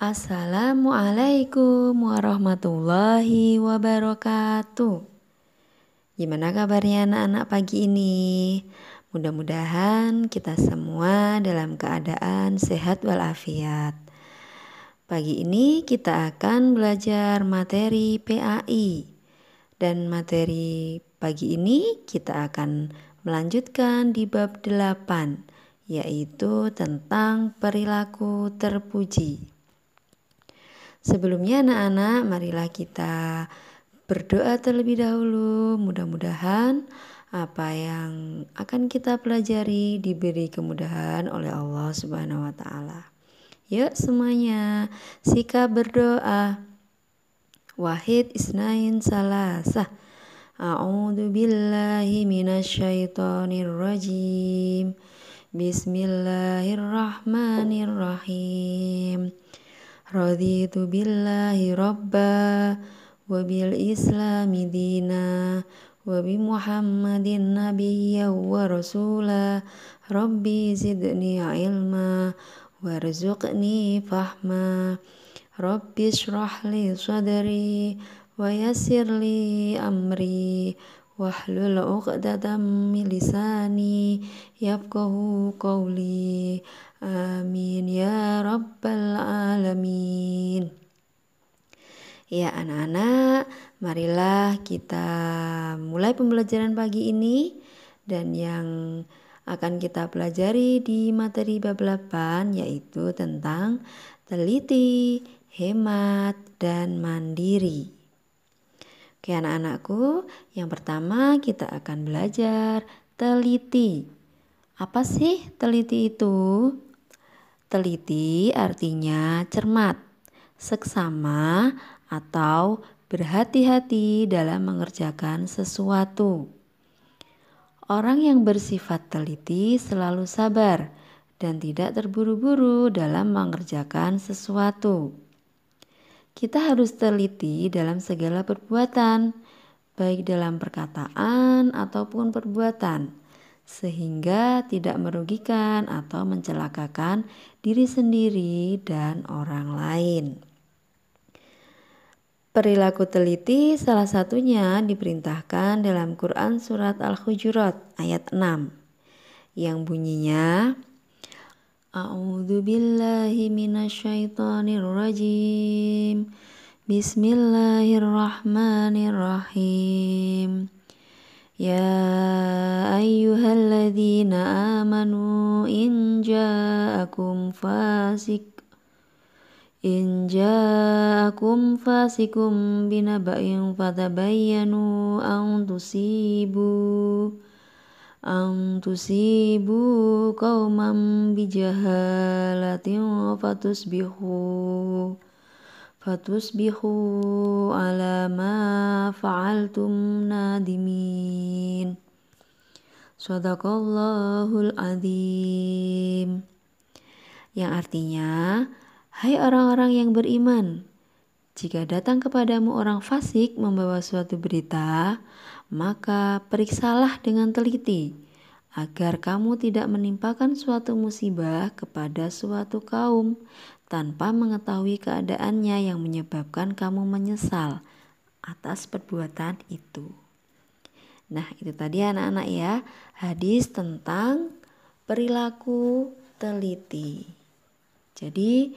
Assalamualaikum warahmatullahi wabarakatuh. Gimana kabarnya anak-anak pagi ini? Mudah-mudahan kita semua dalam keadaan sehat walafiat. Pagi ini kita akan belajar materi PAI. Dan materi pagi ini kita akan melanjutkan di bab 8, yaitu tentang perilaku terpuji. Sebelumnya anak-anak, marilah kita berdoa terlebih dahulu. Mudah-mudahan apa yang akan kita pelajari diberi kemudahan oleh Allah Subhanahu wa taala. Yuk semuanya, sikap berdoa. Wahid isnain salasah. A'udzu billahi minasyaitonir rajim. Bismillahirrahmanirrahim. Raditu billahi rabba wa bil islami dina wa bi muhammadin nabiyya wa rasula rabbi zidni ilma warzuqni fahma rabbi shrah li sadri wa yassir li amri wahlul 'uqdatam min lisani yafqahu qawli. Amin ya rabbal alamin. Ya anak-anak, marilah kita mulai pembelajaran pagi ini. Dan yang akan kita pelajari di materi bab 8 yaitu tentang teliti, hemat, dan mandiri. Oke anak-anakku, yang pertama kita akan belajar teliti. Apa sih teliti itu? Teliti artinya cermat, seksama, atau berhati-hati dalam mengerjakan sesuatu. Orang yang bersifat teliti selalu sabar dan tidak terburu-buru dalam mengerjakan sesuatu. Kita harus teliti dalam segala perbuatan, baik dalam perkataan ataupun perbuatan, sehingga tidak merugikan atau mencelakakan diri sendiri dan orang lain. Perilaku teliti salah satunya diperintahkan dalam Quran surat Al-Hujurat ayat 6 yang bunyinya A'udzu billahi minasyaitonir rajim. Bismillahirrahmanirrahim. Ya ayyuhalladzina amanu in ja'akum fasikum binaba'in fatabayyanu an tusibu qauman bijahalatin fatusbihu ala ma fa'altum nadimin. Shadaqallahul adzim. Yang artinya, hai orang-orang yang beriman, jika datang kepadamu orang fasik membawa suatu berita, maka periksalah dengan teliti, agar kamu tidak menimpakan suatu musibah kepada suatu kaum tanpa mengetahui keadaannya yang menyebabkan kamu menyesal atas perbuatan itu. Nah, itu tadi anak-anak ya, hadis tentang perilaku teliti. Jadi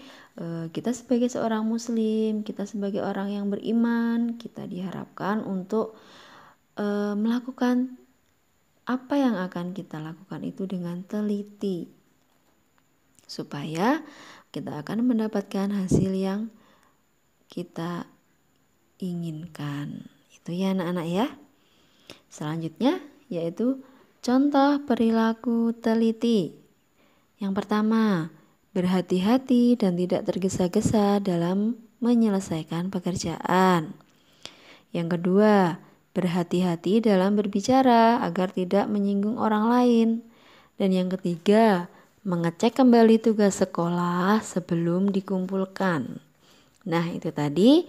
kita sebagai seorang muslim, kita sebagai orang yang beriman, kita diharapkan untuk melakukan apa yang akan kita lakukan itu dengan teliti, supaya kita akan mendapatkan hasil yang kita inginkan. Itu ya anak-anak ya. Selanjutnya yaitu contoh perilaku teliti. Yang pertama, berhati-hati dan tidak tergesa-gesa dalam menyelesaikan pekerjaan. Yang kedua, berhati-hati dalam berbicara agar tidak menyinggung orang lain. Dan yang ketiga, mengecek kembali tugas sekolah sebelum dikumpulkan. Nah, itu tadi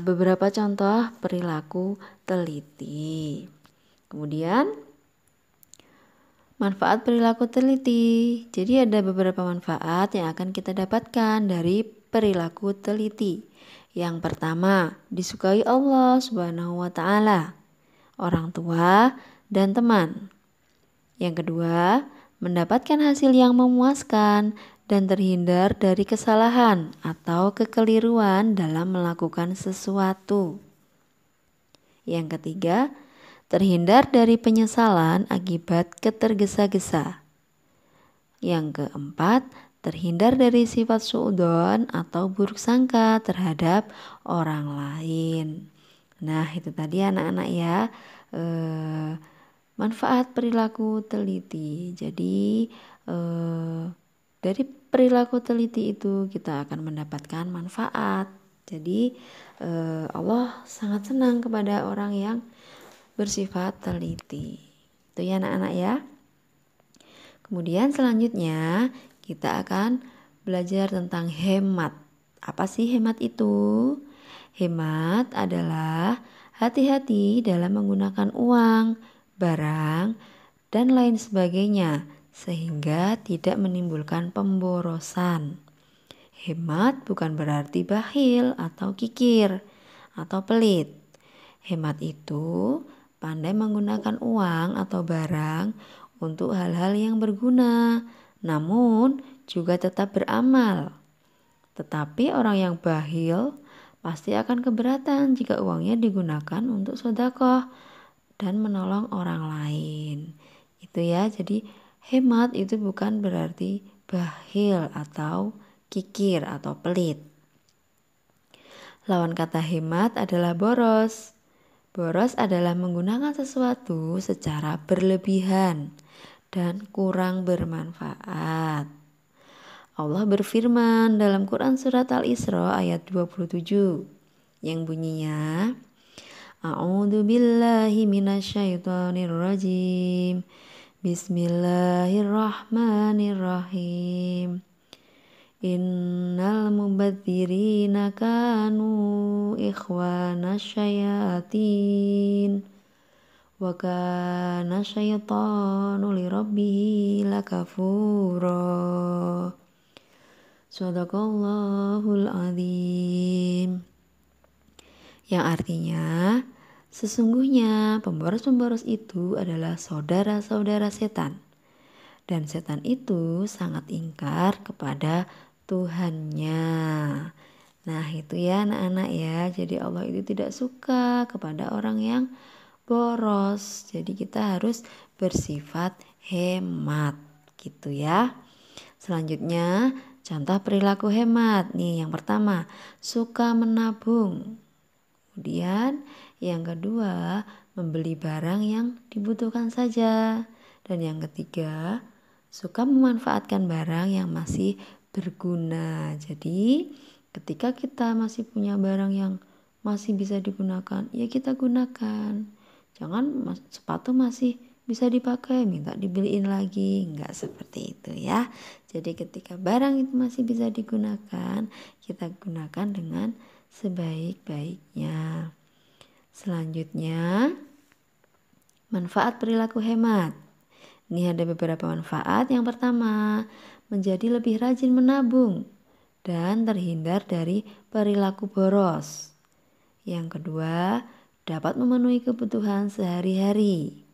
beberapa contoh perilaku teliti. Kemudian Manfaat perilaku teliti. Jadi ada beberapa manfaat yang akan kita dapatkan dari perilaku teliti. Yang pertama, disukai Allah Subhanahu wa taala, orang tua dan teman. Yang kedua, mendapatkan hasil yang memuaskan dan terhindar dari kesalahan atau kekeliruan dalam melakukan sesuatu. Yang ketiga, terhindar dari penyesalan akibat ketergesa-gesa. Yang keempat, terhindar dari sifat suudzon atau buruk sangka terhadap orang lain. Nah, itu tadi anak-anak ya, manfaat perilaku teliti. Jadi dari perilaku teliti itu kita akan mendapatkan manfaat. Jadi Allah sangat senang kepada orang yang bersifat teliti. Itu ya anak-anak ya. Kemudian selanjutnya kita akan belajar tentang hemat. Apa sih hemat itu? Hemat adalah hati-hati dalam menggunakan uang, barang, dan lain sebagainya sehingga tidak menimbulkan pemborosan. Hemat bukan berarti bakhil atau kikir atau pelit. Hemat itu pandai menggunakan uang atau barang untuk hal-hal yang berguna, namun juga tetap beramal. Tetapi orang yang bakhil pasti akan keberatan jika uangnya digunakan untuk sedekah dan menolong orang lain. Itu ya, jadi hemat itu bukan berarti bakhil atau kikir atau pelit. Lawan kata hemat adalah boros. Boros adalah menggunakan sesuatu secara berlebihan dan kurang bermanfaat. Allah berfirman dalam Quran surat Al-Isra ayat 27 yang bunyinya, A'udzu billahi minasyaitonir rajim. Bismillahirrahmanirrahim. Innal mubadzirina kanu ikhwana syayatin wa kana syaitanu lirabbihi lakafura. Shadaqallahul azim. Yang artinya, sesungguhnya pemboros-pemboros itu adalah saudara-saudara setan. Dan setan itu sangat ingkar kepada Tuhannya. Nah itu ya anak-anak ya. Jadi Allah itu tidak suka kepada orang yang boros. Jadi kita harus bersifat hemat gitu ya. Selanjutnya contoh perilaku hemat. Nih yang pertama, suka menabung. Kemudian yang kedua, membeli barang yang dibutuhkan saja. Dan yang ketiga, suka memanfaatkan barang yang masih berguna. Jadi ketika kita masih punya barang yang masih bisa digunakan, ya kita gunakan. Jangan sepatu masih bisa dipakai, minta dibeliin lagi. Enggak seperti itu ya. Jadi ketika barang itu masih bisa digunakan, kita gunakan dengan sebaik-baiknya. Selanjutnya, manfaat perilaku hemat. Ini ada beberapa manfaat. Yang pertama, menjadi lebih rajin menabung dan terhindar dari perilaku boros. Yang kedua, dapat memenuhi kebutuhan sehari-hari.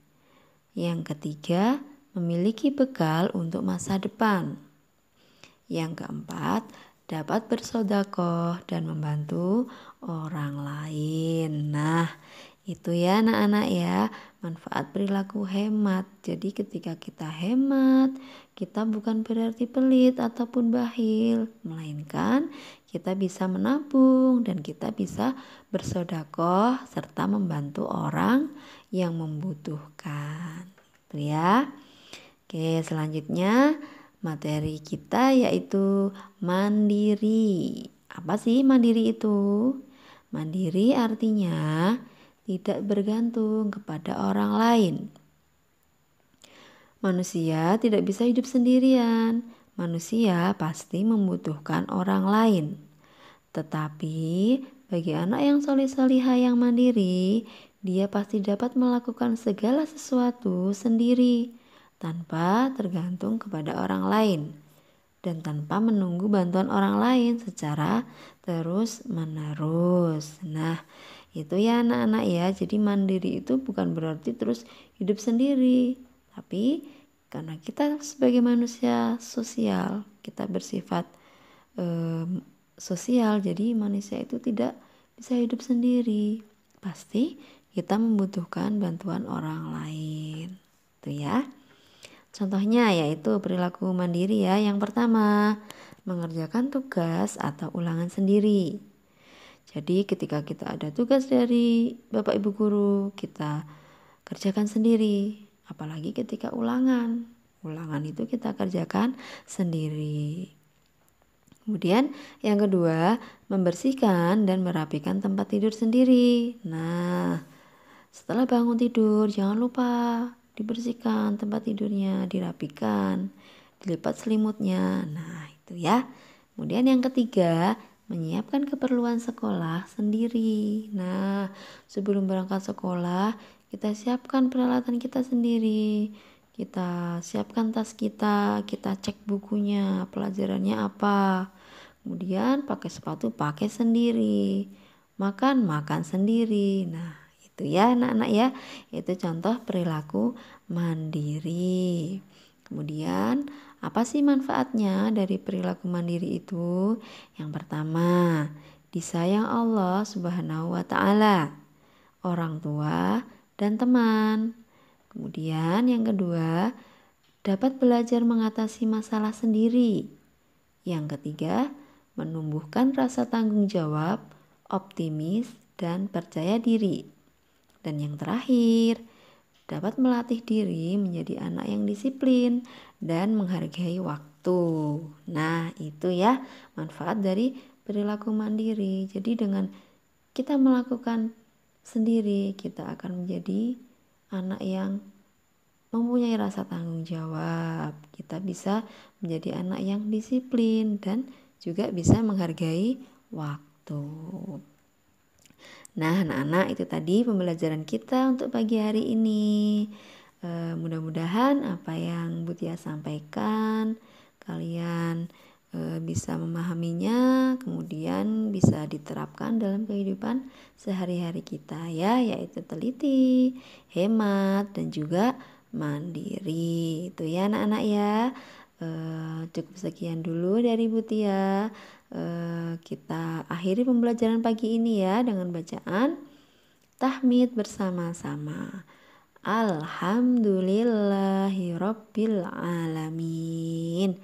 Yang ketiga, memiliki bekal untuk masa depan. Yang keempat, dapat bersedekah dan membantu orang lain. Nah, itu ya anak-anak ya, manfaat perilaku hemat. Jadi ketika kita hemat, kita bukan berarti pelit ataupun bakhil, melainkan kita bisa menabung dan kita bisa bersedekah serta membantu orang yang membutuhkan. Itu ya. Oke, selanjutnya materi kita yaitu mandiri. Apa sih mandiri itu? Mandiri artinya tidak bergantung kepada orang lain. Manusia tidak bisa hidup sendirian. Manusia pasti membutuhkan orang lain. Tetapi bagi anak yang soleh-solihah yang mandiri, dia pasti dapat melakukan segala sesuatu sendiri tanpa tergantung kepada orang lain dan tanpa menunggu bantuan orang lain secara terus-menerus. Nah, itu ya anak-anak ya. Jadi mandiri itu bukan berarti terus hidup sendiri, tapi karena kita sebagai manusia sosial, kita bersifat sosial, jadi manusia itu tidak bisa hidup sendiri. Pasti kita membutuhkan bantuan orang lain. Itu ya. Contohnya yaitu perilaku mandiri ya. Yang pertama, mengerjakan tugas atau ulangan sendiri. Jadi ketika kita ada tugas dari Bapak Ibu guru, kita kerjakan sendiri. Apalagi ketika ulangan. Ulangan itu kita kerjakan sendiri. Kemudian yang kedua, membersihkan dan merapikan tempat tidur sendiri. Nah, setelah bangun tidur jangan lupa dibersihkan tempat tidurnya, dirapikan, dilipat selimutnya. Nah, itu ya. Kemudian yang ketiga, menyiapkan keperluan sekolah sendiri. Nah, sebelum berangkat sekolah, kita siapkan peralatan kita sendiri. Kita siapkan tas kita cek bukunya, pelajarannya apa. Kemudian pakai sepatu pakai sendiri. Makan sendiri. Nah, itu ya anak-anak ya. Itu contoh perilaku mandiri. Kemudian apa sih manfaatnya dari perilaku mandiri itu? Yang pertama, disayang Allah Subhanahu wa taala, orang tua dan teman. Kemudian yang kedua, dapat belajar mengatasi masalah sendiri. Yang ketiga, menumbuhkan rasa tanggung jawab, optimis, dan percaya diri. Dan yang terakhir, dapat melatih diri menjadi anak yang disiplin dan menghargai waktu. Nah, itu ya manfaat dari perilaku mandiri. Jadi dengan kita melakukan sendiri, kita akan menjadi anak yang mempunyai rasa tanggung jawab. Kita bisa menjadi anak yang disiplin dan juga bisa menghargai waktu. Nah, anak-anak, itu tadi pembelajaran kita untuk pagi hari ini. Mudah-mudahan apa yang Bu Tia sampaikan kalian bisa memahaminya, kemudian bisa diterapkan dalam kehidupan sehari-hari kita ya, yaitu teliti, hemat, dan juga mandiri. Itu ya anak-anak ya. Cukup sekian dulu dari Bu Tia. Kita akhiri pembelajaran pagi ini ya dengan bacaan tahmid bersama-sama. Alhamdulillahirabbil alamin.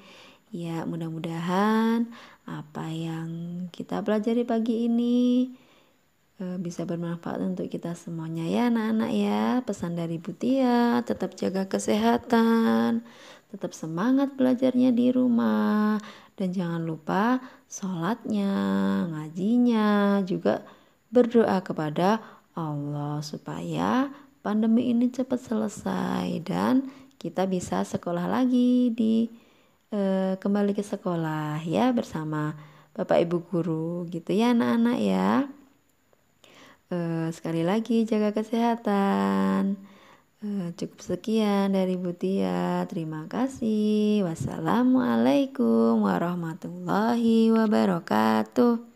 Ya, mudah-mudahan apa yang kita pelajari pagi ini bisa bermanfaat untuk kita semuanya ya anak-anak ya. Pesan dari Bu Tia, tetap jaga kesehatan, tetap semangat belajarnya di rumah, dan jangan lupa sholatnya, ngajinya, juga berdoa kepada Allah supaya pandemi ini cepat selesai dan kita bisa sekolah lagi kembali ke sekolah ya bersama Bapak Ibu guru gitu ya anak-anak ya. Sekali lagi jaga kesehatan. Cukup sekian dari Bu Tia. Terima kasih. Wassalamualaikum warahmatullahi wabarakatuh.